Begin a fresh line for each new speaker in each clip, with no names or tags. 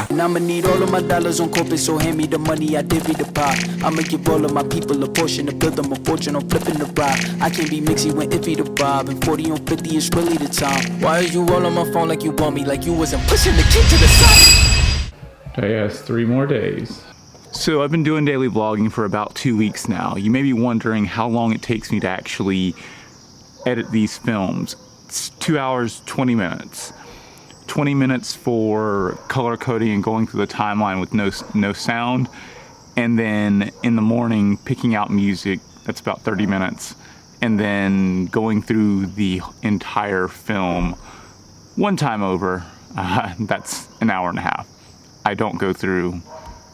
And I'ma need all of my dollars on corporate, so hand me the money, I divvy the pie. I'ma give all of my people a portion to build them a fortune on flipping the ride. I can't be mixy when iffy the bob, and 40 on 50 is really the time. Why are you all on my phone like you want me, like you wasn't pushing the kid to the side?
Okay, yes, 3 more days. So I've been doing daily vlogging for about 2 weeks now. You may be wondering how long it takes me to actually edit these films. It's 2 hours, 20 minutes. 20 minutes for color coding and going through the timeline with no sound, and then in the morning picking out music, that's about 30 minutes, and then going through the entire film one time over, that's an hour and a half. I don't go through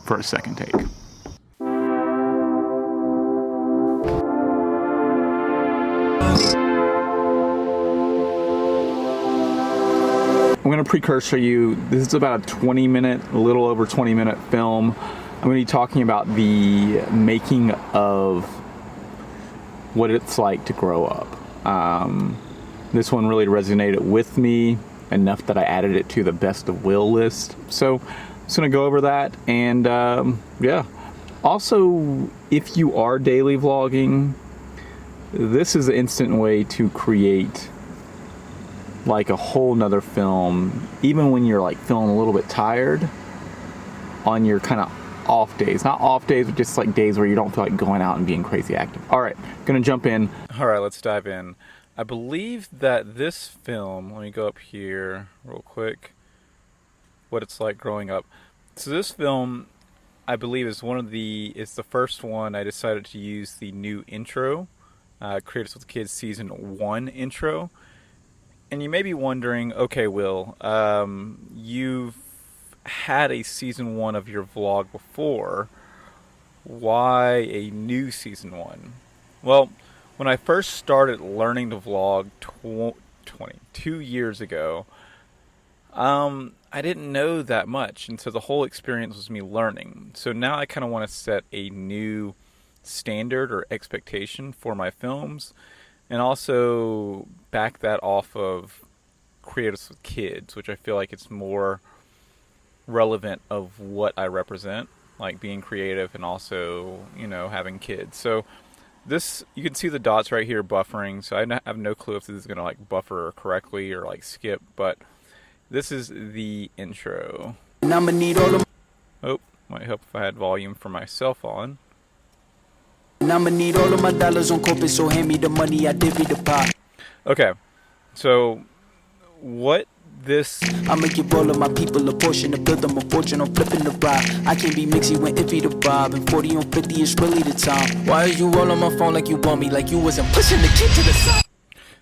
for a second take. I'm going to precursor you. This is about a 20-minute, a little over 20-minute film. I'm going to be talking about the making of what it's like to grow up. This one really resonated with me enough that I added it to the best of Will list. So I'm just going to go over that, and yeah. Also, if you are daily vlogging, this is an instant way to create like a whole nother film, even when you're like feeling a little bit tired on your kind of off days. Not off days, but just like days where you don't feel like going out and being crazy active. All right, gonna jump in. All right, let's dive in. I believe that this film, let me go up here real quick, what it's like growing up. So this film, I believe, is it's the first one I decided to use the new intro, Creators with Kids Season 1 intro. And you may be wondering, okay, Will, you've had a season 1 of your vlog before. Why a new season 1? Well, when I first started learning to vlog 22 years ago, I didn't know that much, and so the whole experience was me learning. So now I kind of want to set a new standard or expectation for my films, and also back that off of Creators with Kids, which I feel like it's more relevant of what I represent, like being creative and also, you know, having kids. So this, you can see the dots right here buffering, so I have no clue if this is going to like buffer correctly or like skip, but this is the intro.
And I'ma need all of
Oh, might help if I had volume for myself on.
And I'ma need all of my dollars on corporate, so hand me the money, I divvy the pie.
Okay, so what this...
I'ma give all of my people a portion to build them a fortune on flipping the ride. I can't be mixy when iffy the bob, and 40 on 50 is really the time. Why are you all on my phone like you want me, like you wasn't pushing the kid to the side?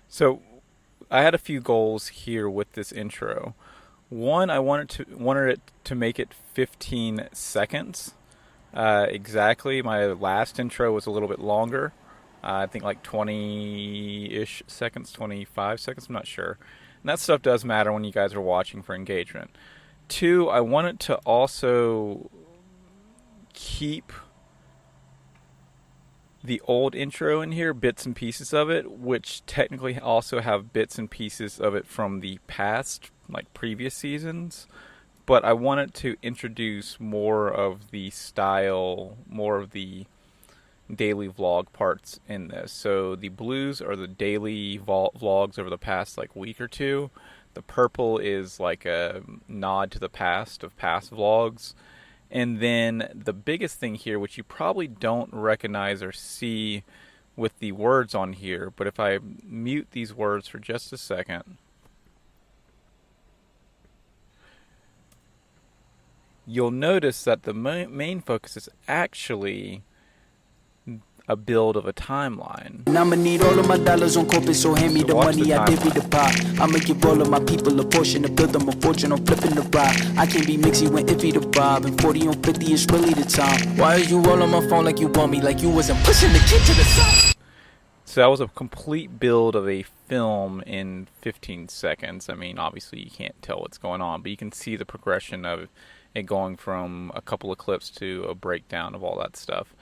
So I had a few goals here with this intro. One, I wanted it to make it 15 seconds. Exactly. My last intro was a little bit longer. I think like 20-ish seconds, 25 seconds, I'm not sure. And that stuff does matter when you guys are watching for engagement. Two, I wanted to also keep the old intro in here, bits and pieces of it, which technically also have bits and pieces of it from the past, like previous seasons. But I wanted to introduce more of the style, more of the daily vlog parts in this. So the blues are the daily vlogs over the past like week or two. The purple is like a nod to the past of past vlogs. And then the biggest thing here, which you probably don't recognize or see with the words on here, but if I mute these words for just a second, you'll notice that the main focus is actually a build of a timeline.
And I'ma need all of my dollars on corporate, so hand me the money, I divvy the pie. I'ma give all of my people a portion to build them a fortune on flipping the ride. I can't be mixy when iffy the bob, and 40 on 50 is really the time. Why are you all on my phone like you want me, like you wasn't pushing the kid to the side?
So that was a complete build of a film in 15 seconds. I mean, obviously you can't tell what's going on, but you can see the progression of it going from a couple of clips to a breakdown of all that stuff.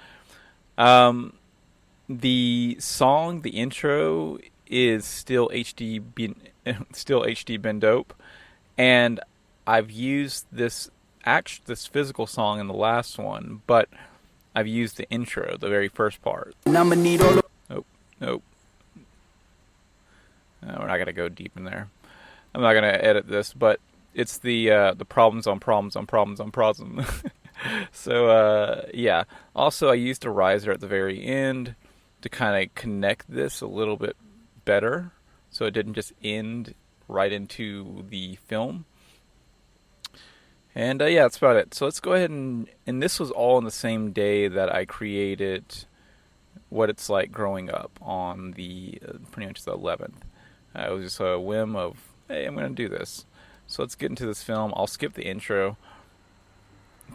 The song, the intro, is still HD Ben Dope, and I've used this this physical song in the last one, but I've used the intro, the very first part.
And I'ma need all the
Nope. We're not gonna go deep in there. I'm not gonna edit this, but it's the problems on problems on problems on problems. So yeah. Also, I used a riser at the very end to kind of connect this a little bit better, so it didn't just end right into the film. And yeah, that's about it. So let's go ahead and this was all on the same day that I created What It's Like Growing Up on the pretty much the 11th. It was just a whim of, hey, I'm going to do this. So let's get into this film. I'll skip the intro.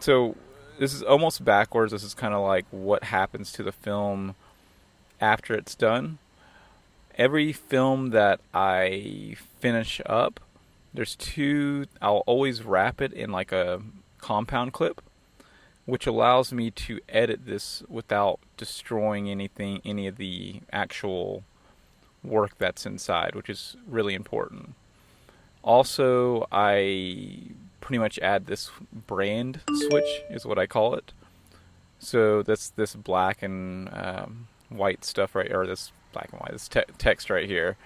So this is almost backwards. This is kind of like what happens to the film after it's done. Every film that I finish up, there's two, I'll always wrap it in like a compound clip, which allows me to edit this without destroying any of the actual work that's inside, which is really important. Also, I pretty much add this brand switch, is what I call it. So that's this black and white stuff right, or this black and white, this text right here.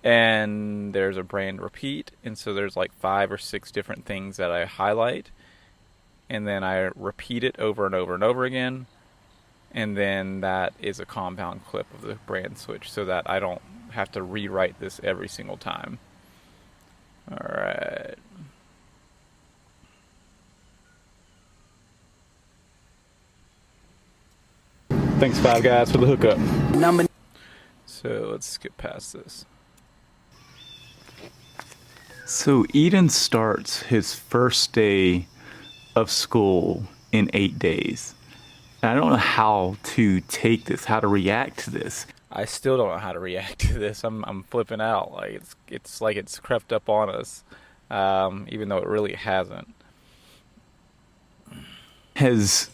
And there's a brand repeat, and so there's like 5 or 6 different things that I highlight, and then I repeat it over and over and over again, and then that is a compound clip of the brand switch, so that I don't have to rewrite this every single time. Alright. Thanks, Five Guys, for the hookup.
number.
So let's skip past this. So Eden starts his first day of school in 8 days. And I don't know how to take this, how to react to this. I still don't know how to react to this. I'm flipping out. Like it's like it's crept up on us, even though it really hasn't. Has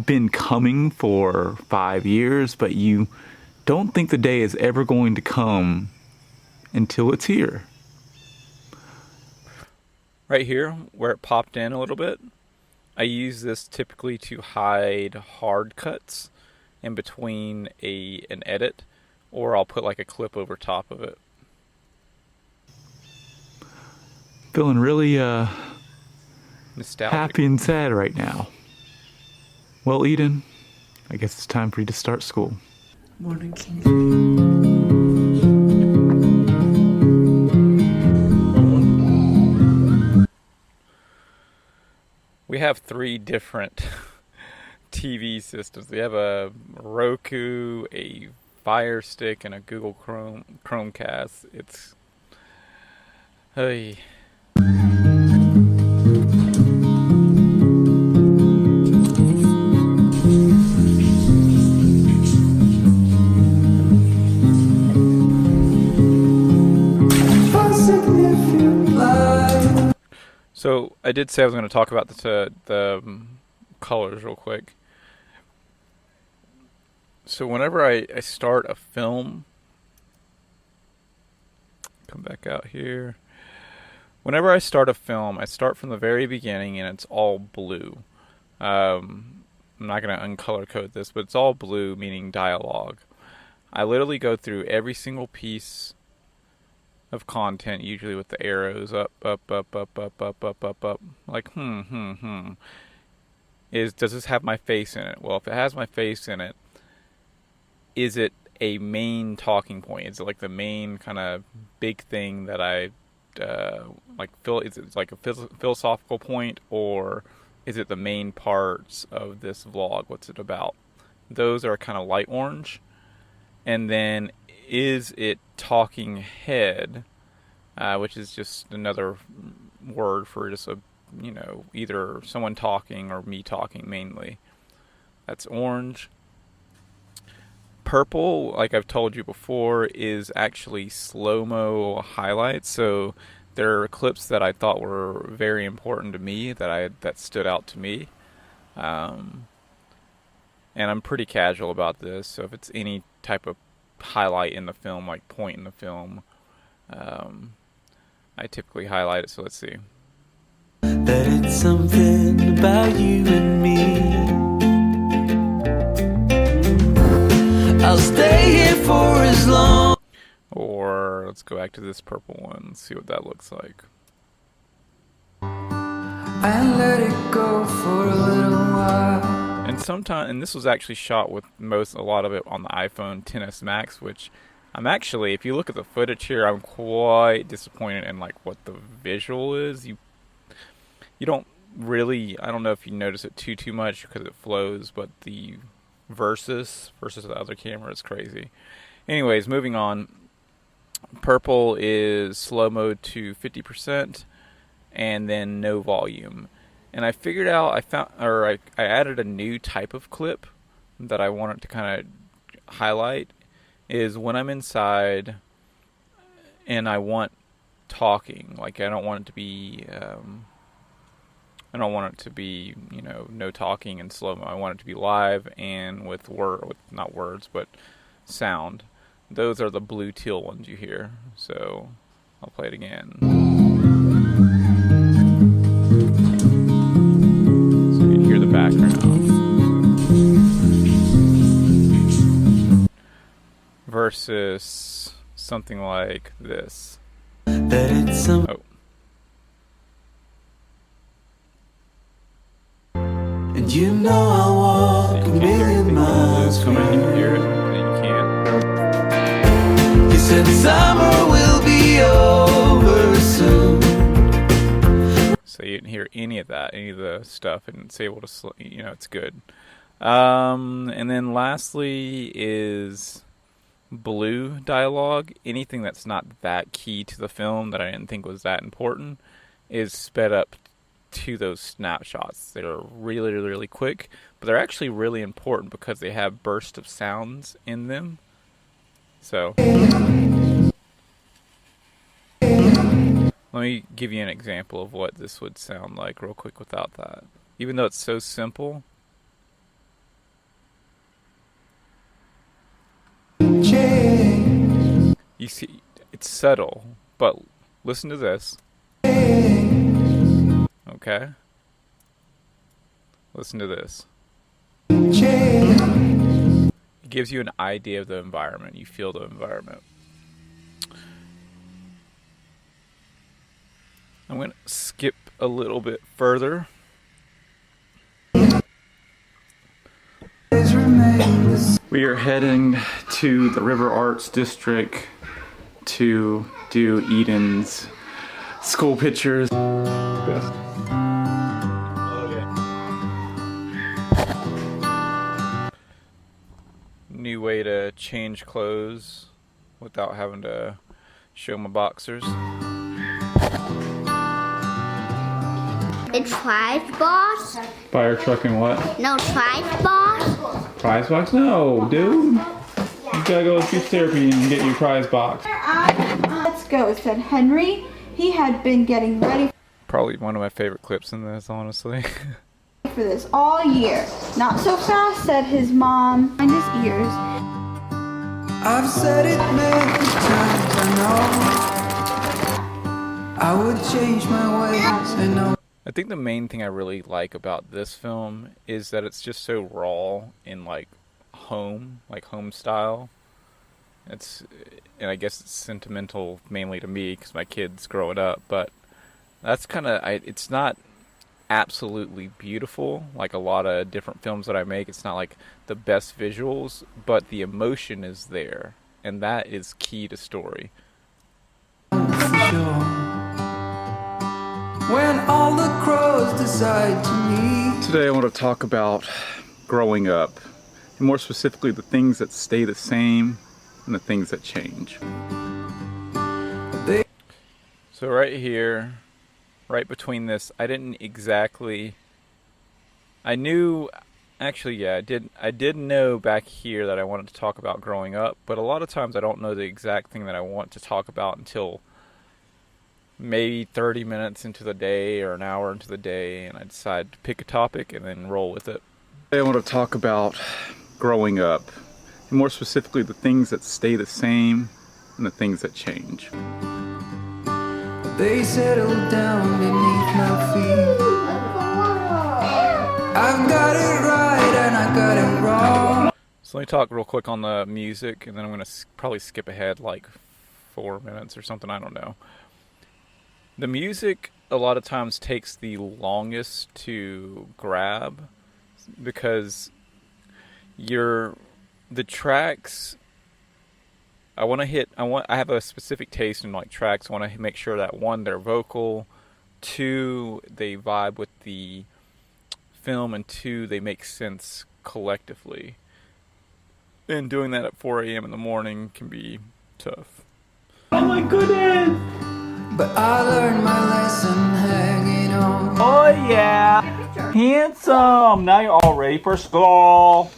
been coming for 5 years, but you don't think the day is ever going to come until it's here. Right here, where it popped in a little bit, I use this typically to hide hard cuts in between an edit, or I'll put like a clip over top of it. Feeling really nostalgic, happy and sad right now. Well, Eden, I guess it's time for you to start school.
Morning, King.
We have 3 different TV systems. We have a Roku, a Fire Stick, and a Google Chromecast. It's... Hey. So I did say I was going to talk about the colors real quick. So whenever I start a film, come back out here. Whenever I start a film, I start from the very beginning and it's all blue. I'm not going to uncolor code this, but it's all blue, meaning dialogue. I literally go through every single piece of content, usually with the arrows up, like does this have my face in it? Well, if it has my face in it, is it a main talking point? Is it like the main kind of big thing that I is it like a philosophical point, or is it the main parts of this vlog? What's it about? Those are kind of light orange. And then is it talking head, which is just another word for just a, either someone talking or me talking mainly. That's orange. Purple, like I've told you before, is actually slow-mo highlights. So there are clips that I thought were very important to me that stood out to me. And I'm pretty casual about this, so if it's any type of highlight in the film, like point in the film, I typically highlight it. So let's see.
that it's something about you and me. I'll stay here for as long.
Or let's go back to this purple one and see what that looks like.
And let it go for a little while.
And sometimes, and this was actually shot with a lot of it on the iPhone XS Max, which I'm actually, if you look at the footage here, I'm quite disappointed in like what the visual is. You don't really, I don't know if you notice it too much because it flows, but the versus the other camera is crazy. Anyways, moving on. Purple is slow mode to 50% and then no volume. And I figured out, I added a new type of clip that I wanted to kind of highlight, is when I'm inside and I want talking. Like I don't want it to be, you know, no talking and slow-mo. I want it to be live and with not words, but sound. Those are the blue teal ones you hear. So I'll play it again. So you can hear the background. Versus something like this.
That it's some.
Oh.
And you know I'll walk
So
a million miles
come
from
in, you can hear it, but you can't.
You said summer will be over soon.
So you didn't hear any of that, any of the stuff, and it's able to, you know, it's good. And then lastly is blue dialogue. Anything that's not that key to the film that I didn't think was that important is sped up to those snapshots. They're really, really, really quick, but they're actually really important because they have bursts of sounds in them. So let me give you an example of what this would sound like real quick without that. Even though it's so simple. You see, it's subtle, but listen to this. Okay? Listen to this. It gives you an idea of the environment. You feel the environment. I'm going to skip a little bit further. We are heading to the River Arts District to do Eden's school pictures. Best. New way to change clothes without having to show my boxers.
It's Prize Boss?
Fire truck and what?
No, Prize Boss?
Prize box? No, dude. You gotta go to speech therapy and get your prize box.
Let's go, said Henry. He had been getting ready
Probably one of my favorite clips in this, honestly.
for this all year. Not so fast, said his mom behind his ears.
I've said it many times, I know I would change my ways, I know.
I think the main thing I really like about this film is that it's just so raw in like home style. And I guess it's sentimental mainly to me because my kid's growing up, but that's kind of, it's not absolutely beautiful like a lot of different films that I make. It's not like the best visuals, but the emotion is there, and that is key to story.
When all the crows decide to meet.
Today I want to talk about growing up, and more specifically the things that stay the same and the things that change. So right here, right between this, I didn't exactly, I knew, actually yeah, I did know back here that I wanted to talk about growing up, but a lot of times I don't know the exact thing that I want to talk about until maybe 30 minutes into the day or an hour into the day, and I decide to pick a topic and then roll with it. Today I want to talk about growing up, and more specifically the things that stay the same and the things that change.
They settle down beneath
my feet. I've got it right and I got it wrong.
So let me talk real quick on the music, and then I'm going to probably skip ahead like 4 minutes or something, I don't know. The music a lot of times takes the longest to grab because the tracks, I have a specific taste in like tracks. I want to make sure that one, they're vocal, two, they vibe with the film, and two, they make sense collectively. And doing that at 4 a.m. in the morning can be tough.
Oh my goodness!
But I learned my lesson hanging on.
Oh yeah! Handsome! Now you're all ready for school!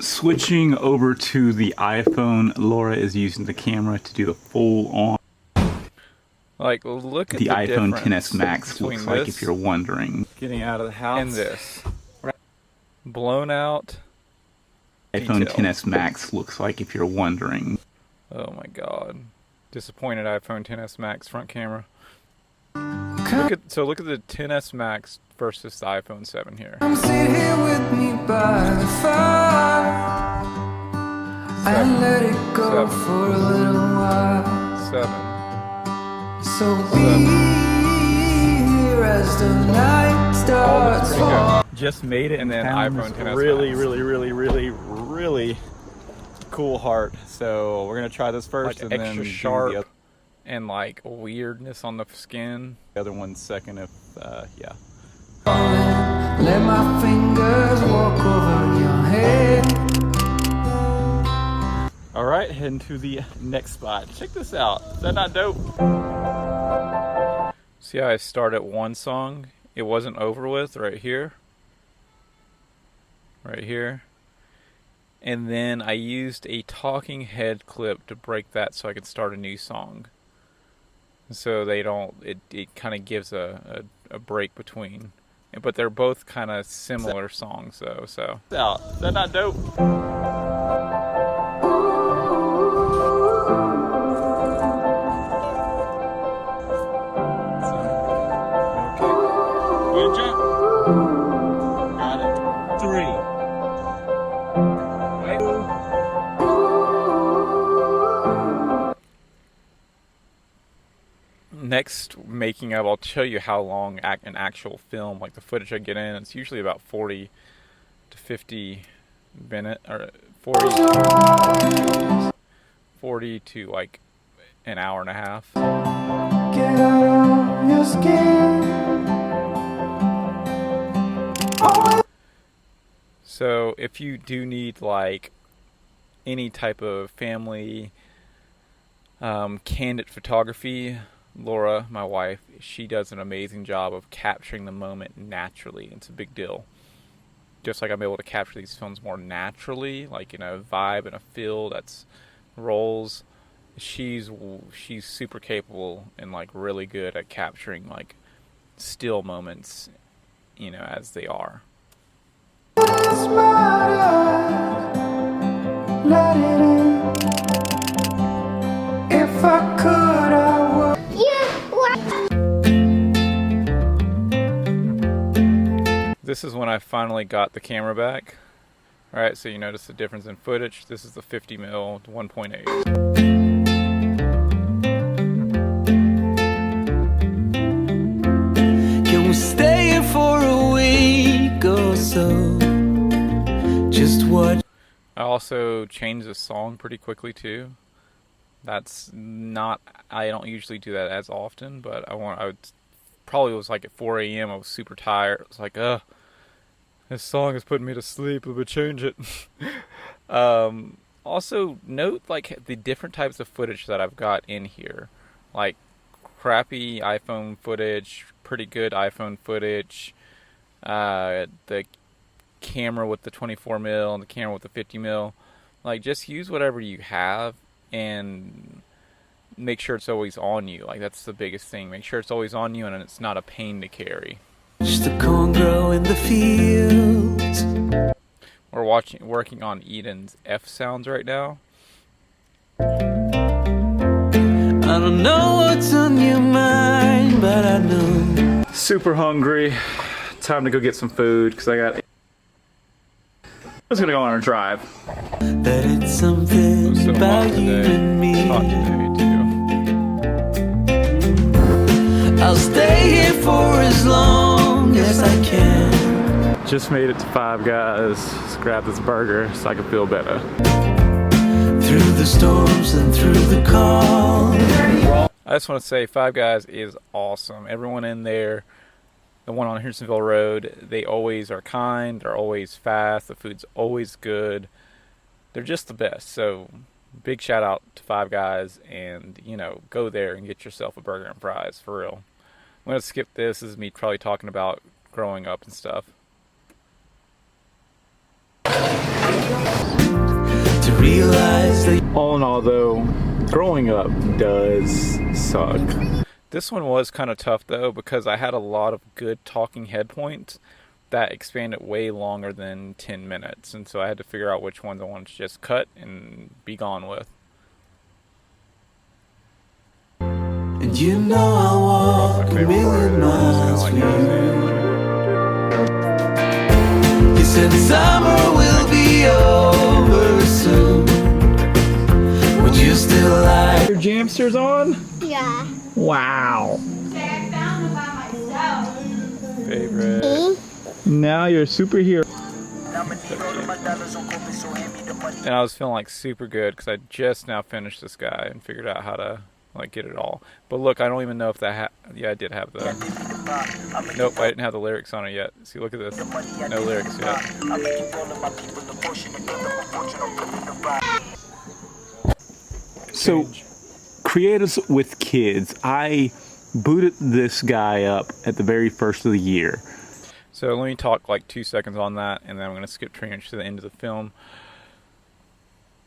Switching over to the iPhone, Laura is using the camera to do the full on. Like, look at the iPhone XS Max looks like, if you're wondering. Getting out of the house. And this. Blown out. iPhone XS Max looks like, if you're wondering. Oh my god. Disappointed iPhone XS Max front camera. Look at the XS Max versus the iPhone 7 here.
Come sit here with me by the fire and let it go for a little while.
7.
So be here as the night starts falling.
Just made it, and then iPhone XS really cool heart. So we're gonna try this first, like, and extra then sharp and like weirdness on the skin. The other one second, if yeah.
Let my fingers walk over your head.
All right, heading to the next spot. Check this out. Is that not dope? See how I started one song? It wasn't over with right here. Right here. And then I used a talking head clip to break that so I could start a new song. So they don't, it kind of gives a break between. But they're both kind of similar songs though, so. Is that not dope? Good job. Got it. 3. Next making of, I'll show you how long an actual film, like the footage I get in, it's usually about 40 to 50 minutes, or 40 to like an hour and a half.
Get out of your skin.
So if you do need like any type of family candid photography, Laura, my wife, she does an amazing job of capturing the moment naturally. It's a big deal. Just like I'm able to capture these films more naturally, like in a vibe and a feel that's rolls. She's super capable and like really good at capturing like still moments, you know, as they are.
Let it in. If I could, I would.
This is when I finally got the camera back. Alright, so you notice the difference in footage. This is the 50mm 1.8.
Can we stay here for a week or so? Just what?
I also changed the song pretty quickly too. That's not, I don't usually do that as often, but probably was like at 4 a.m. I was super tired. It was like, this song is putting me to sleep. Let me change it. Also, note like the different types of footage that I've got in here. Like crappy iPhone footage, pretty good iPhone footage, the camera with the 24mm and the camera with the 50mm. Like, just use whatever you have and make sure it's always on you. Like, that's the biggest thing. Make sure it's always on you and it's not a pain to carry.
Just the corn grow in the fields.
We're working on Eden's F sounds right now.
I don't know what's on your mind, but I know
super hungry. Time to go get some food because I'm just gonna go on a drive.
That it's something
So
about
hot
you
today.
and me.
Hot today too.
I'll stay here for as long as I can.
Just made it to Five Guys. Just grabbed this burger so I can feel better.
Through the storms and through the calm.
I just want to say Five Guys is awesome. Everyone in there, the one on Hendersonville Road, they always are kind. They're always fast. The food's always good. They're just the best. So big shout out to Five Guys, and you know, go there and get yourself a burger and fries for real. I'm gonna skip this. This is me probably talking about growing up and stuff.
To realize that
All in all, though, growing up does suck. This one was kind of tough though because I had a lot of good talking head points that expanded way longer than 10 minutes, and so I had to figure out which ones I wanted to just cut and be gone with.
and you know I'll walk a million miles for you. You said summer will be over soon. Would you still like
Your Jamsters on?
Yeah.
Wow.
I found them by myself.
Favorite. Now you're a superhero. And I was feeling like super good because I just now finished this guy and figured out how to like get it all. But look, I don't even know if that yeah, I did have the nope, I didn't have the lyrics on it yet. See, look at this. No lyrics yet. So, Creatives with Kids, I booted this guy up at the very first of the year. So let me talk like 2 seconds on that, and then I'm going to skip pretty much to the end of the film.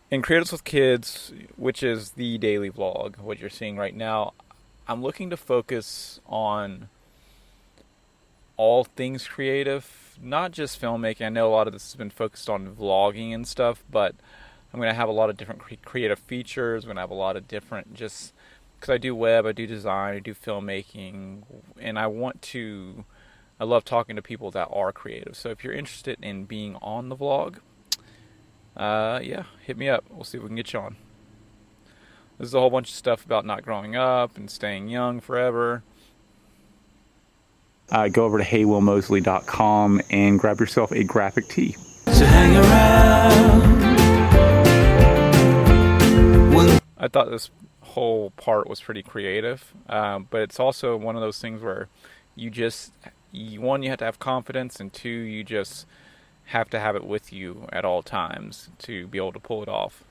In Creatives with Kids, which is the daily vlog, what you're seeing right now, I'm looking to focus on all things creative, not just filmmaking. I know a lot of this has been focused on vlogging and stuff, but I'm going to have a lot of different creative features. I'm going to have a lot of different, just because I do web, I do design, I do filmmaking, and I love talking to people that are creative. So if you're interested in being on the vlog, yeah, hit me up. We'll see if we can get you on. This is a whole bunch of stuff about not growing up and staying young forever. Go over to heywillmosley.com and grab yourself a graphic tee.
to hang around?
I thought this whole part was pretty creative, but it's also one of those things where one, you have to have confidence, and two, you just have to have it with you at all times to be able to pull it off.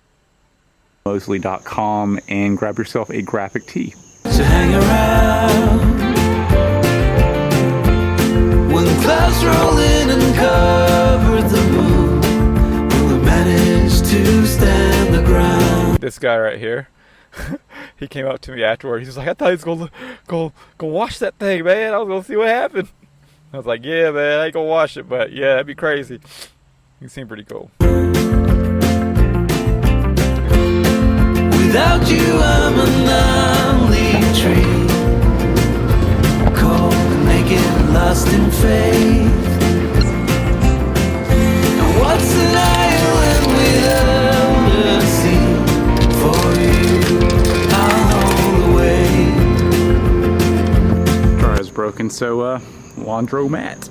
Mosley.com and grab yourself a graphic tee.
To hang around when the clouds roll in and cover the moon, will we manage to stand the ground?
This guy right here, he came up to me afterward. He was like, I thought he was gonna wash that thing, man. I was gonna see what happened. I was like, yeah, man, I ain't gonna wash it, but yeah, that'd be crazy. He seemed pretty cool.
Without you, I'm a lonely tree, cold, naked, lost in faith. And what's an island without a sea? For you, I'll hold away.
Dryer's broken, so laundromat.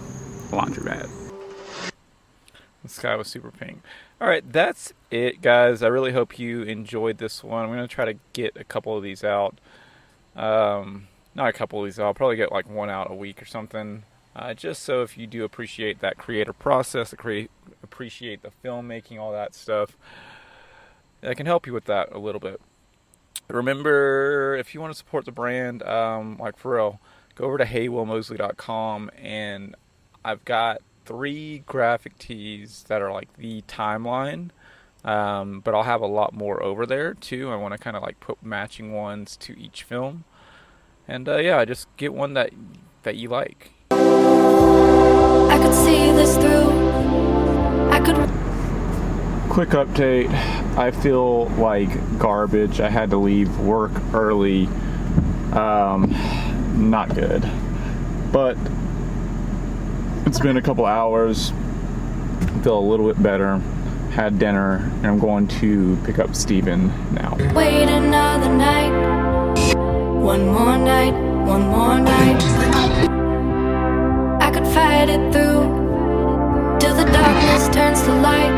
This guy was super pink. Alright, that's it, guys. I really hope you enjoyed this one. I'm going to try to get a couple of these out. Not a couple of these out. I'll probably get like one out a week or something. Just so if you do appreciate that creative process, appreciate the filmmaking, all that stuff, I can help you with that a little bit. Remember, if you want to support the brand, like for real, go over to heywillmosley.com, and I've got 3 graphic tees that are like the timeline, but I'll have a lot more over there too. I want to kind of like put matching ones to each film, and yeah, just get one that you like.
I could see this through. I could.
Quick update. I feel like garbage. I had to leave work early. Not good. But it's been a couple hours. I feel a little bit better. Had dinner, and I'm going to pick up Steven now.
Wait another night. One more night, one more night. I could fight it through till the darkness turns to light.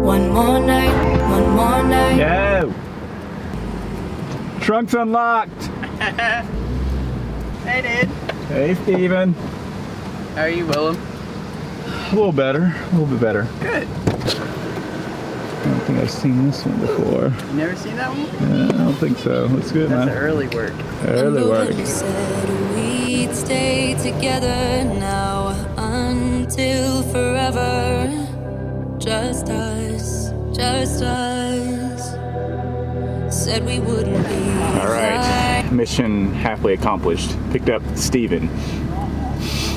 One more night, one more night.
No! Trunk's unlocked!
Hey, dude.
Hey, Steven.
How are you, Willem?
A little better, a little bit better.
Good.
I don't think I've seen this one before.
You never seen that one?
I don't think so. It's good,
That's
man.
early work.
Early work.
You said we'd stay together now until forever. Just us, just us. Said we wouldn't be.
All right, mission happily accomplished. Picked up Steven.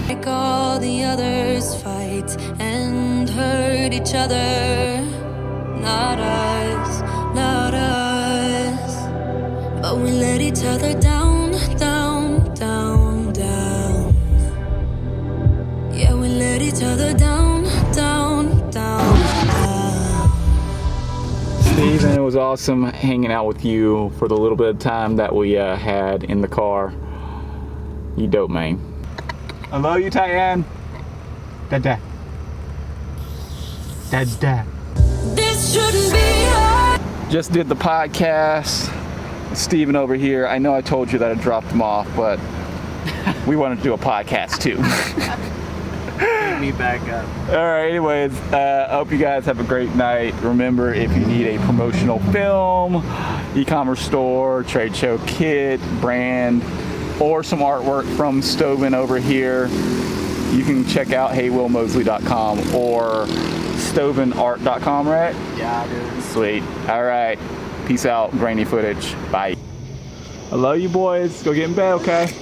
Like all the others, fight and hurt each other. Not us, not us. But we let each other down, down, down, down. Yeah, we let each other down, down, down, down.
Steven, it was awesome hanging out with you for the little bit of time that we had in the car. You dope, man. I love you, Tyann. Dada. Dada.
This shouldn't be hard.
Just did the podcast. Steven over here. I know I told you that I dropped him off, but we wanted to do a podcast too.
Pick me back up.
All right, anyways, I hope you guys have a great night. Remember, if you need a promotional film, e-commerce store, trade show kit, brand, or some artwork from Stoven over here, you can check out heywillmosley.com or stovenart.com, right?
Yeah, dude.
Sweet. All right. Peace out. Grainy footage. Bye. I love you boys. Go get in bed, okay?